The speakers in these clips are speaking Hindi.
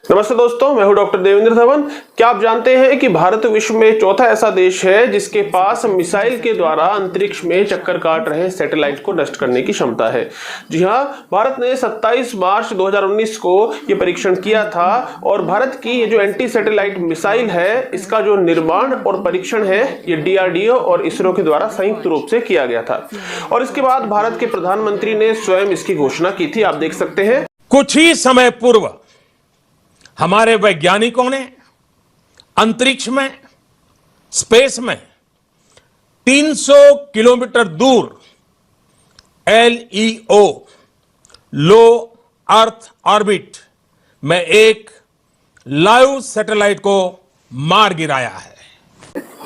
नमस्ते दोस्तों, मैं हूं डॉक्टर देवेंद्र धवन। क्या आप जानते हैं कि भारत विश्व में चौथा ऐसा देश है जिसके पास मिसाइल के द्वारा अंतरिक्ष में चक्कर काट रहे सैटेलाइट को नष्ट करने की क्षमता है। जी हां, भारत ने 27 मार्च 2019 को ये परीक्षण किया था और भारत की ये जो एंटी सैटेलाइट मिसाइल है, इसका जो निर्माण और परीक्षण है ये DRDO और इसरो के द्वारा संयुक्त रूप से किया गया था। और इसके बाद भारत के प्रधानमंत्री ने स्वयं इसकी घोषणा की थी। आप देख सकते हैं, कुछ ही समय पूर्व हमारे वैज्ञानिकों ने अंतरिक्ष में, स्पेस में 300 किलोमीटर दूर LEO, लो अर्थ ऑर्बिट में एक लाइव सैटेलाइट को मार गिराया है।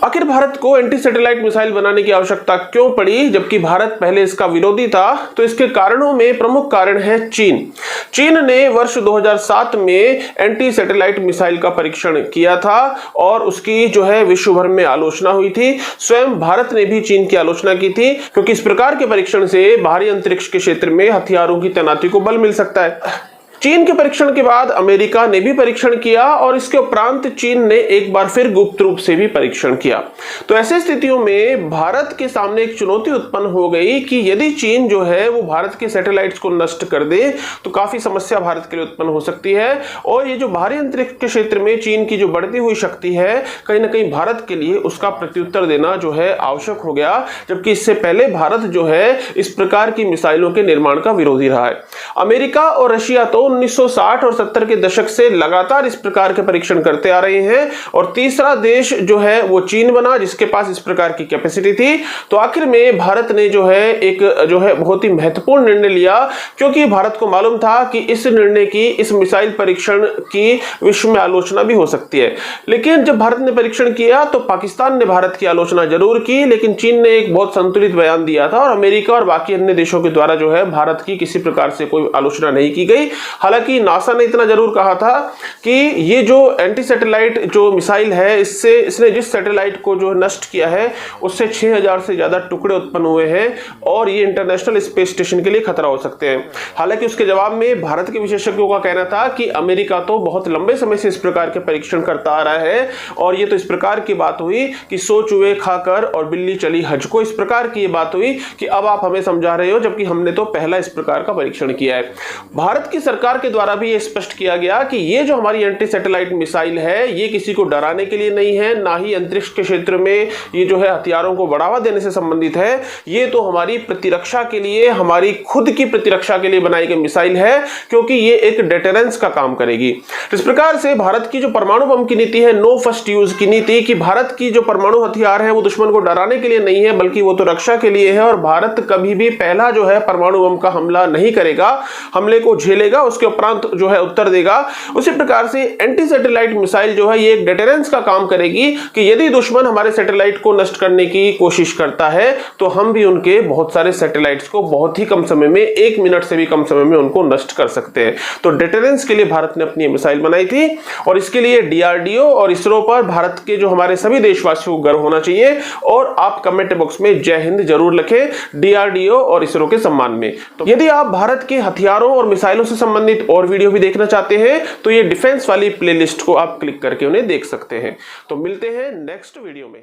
आखिर भारत को एंटी सैटेलाइट मिसाइल बनाने की आवश्यकता क्यों पड़ी, जबकि भारत पहले इसका विरोधी था? तो इसके कारणों में प्रमुख कारण है चीन। चीन ने वर्ष 2007 में एंटी सैटेलाइट मिसाइल का परीक्षण किया था और उसकी जो है विश्व भर में आलोचना हुई थी। स्वयं भारत ने भी चीन की आलोचना की थी, क्योंकि इस प्रकार के परीक्षण से बाहरी अंतरिक्ष के क्षेत्र में हथियारों की तैनाती को बल मिल सकता है। चीन के परीक्षण के बाद अमेरिका ने भी परीक्षण किया और इसके उपरांत चीन ने एक बार फिर गुप्त रूप से भी परीक्षण किया। तो ऐसे स्थितियों में भारत के सामने एक चुनौती उत्पन्न हो गई कि यदि चीन जो है वो भारत के सैटेलाइट्स को नष्ट कर दे तो काफी समस्या भारत के लिए उत्पन्न हो सकती है। और ये जो बाहरी अंतरिक्ष के क्षेत्र में चीन की जो बढ़ती हुई शक्ति है, कहीं ना कहीं भारत के लिए उसका प्रत्युत्तर देना जो है आवश्यक हो गया, जबकि इससे पहले भारत जो है इस प्रकार की मिसाइलों के निर्माण का विरोधी रहा है। अमेरिका और रशिया तो 1960 और 70 के दशक से लगातार इस प्रकार के परीक्षण करते आ रहे हैं और तीसरा देश जो है वो चीन बना, जिसके पास इस प्रकार की कैपेसिटी थी। तो आखिर में भारत ने जो है एक जो है बहुत ही महत्वपूर्ण निर्णय लिया, क्योंकि भारत को मालूम था कि इस निर्णय की, इस मिसाइल परीक्षण की विश्व में आलोचना भी हो सकती है। लेकिन जब भारत ने परीक्षण किया तो पाकिस्तान ने भारत की आलोचना जरूर की, लेकिन चीन ने एक बहुत संतुलित बयान दिया था और अमेरिका और बाकी अन्य देशों के द्वारा जो है भारत की किसी प्रकार से कोई आलोचना नहीं की गई। हालांकि नासा ने इतना जरूर कहा था कि ये जो एंटी सैटेलाइट जो मिसाइल है, इसने जिस सैटेलाइट को जो नष्ट किया है उससे 6000 से ज्यादा टुकड़े उत्पन्न हुए हैं और ये इंटरनेशनल स्पेस स्टेशन के लिए खतरा हो सकते हैं। हालांकि उसके जवाब में भारत के विशेषज्ञों का कहना था कि अमेरिका तो बहुत लंबे समय से इस प्रकार के परीक्षण करता आ रहा है और ये तो इस प्रकार की बात हुई कि सो चूहे खाकर और बिल्ली चली हज को। इस प्रकार की ये बात हुई कि अब आप हमें समझा रहे हो, जबकि हमने तो पहला इस प्रकार का परीक्षण किया है। भारत की सरकार के द्वारा भी ये स्पष्ट किया गया कि ये जो हमारी एंटी सैटेलाइट मिसाइल है ये किसी को डराने के लिए नहीं है, ना ही अंतरिक्ष के क्षेत्र में ये जो है हथियारों को बढ़ावा देने से संबंधित है। ये तो हमारी प्रतिरक्षा के लिए, हमारी खुद की प्रतिरक्षा के लिए बनाई गई मिसाइल है, क्योंकि ये एक डेटरेंस का काम करेगी। इस प्रकार से भारत की जो परमाणु बम की नीति है, नो फर्स्ट यूज की नीति, कि भारत की जो परमाणु हथियार है वो दुश्मन को डराने के लिए नहीं है बल्कि वो तो रक्षा के लिए है और भारत कभी भी पहला जो है परमाणु बम का हमला नहीं करेगा, हमले को झेलेगा, उसके उपरांत जो है उत्तर देगा। उसी प्रकार से एंटी सैटेलाइट मिसाइल जो है ये एक डेटरेंस का काम करेगी कि यदि दुश्मन हमारे सैटेलाइट को नष्ट करने की कोशिश करता है तो हम भी उनके बहुत सारे सैटेलाइट्स को बहुत ही कम समय में, 1 मिनट से भी कम समय में उनको नष्ट कर सकते हैं। तो डेटरेंस के लिए भारत ने अपनी मिसाइल बनाई थी और इसके लिए DRDO और इसरो पर भारत के जो हमारे सभी देशवासियों को गर्व होना चाहिए। और आप कमेंट बॉक्स में जय हिंद जरूर लिखें DRDO और इसरो के सम्मान में। तो यदि आप भारत के हथियारों और मिसाइलों से संबंधित और वीडियो भी देखना चाहते हैं तो ये डिफेंस वाली प्लेलिस्ट को आप क्लिक करके उन्हें देख सकते हैं। तो मिलते हैं नेक्स्ट वीडियो में।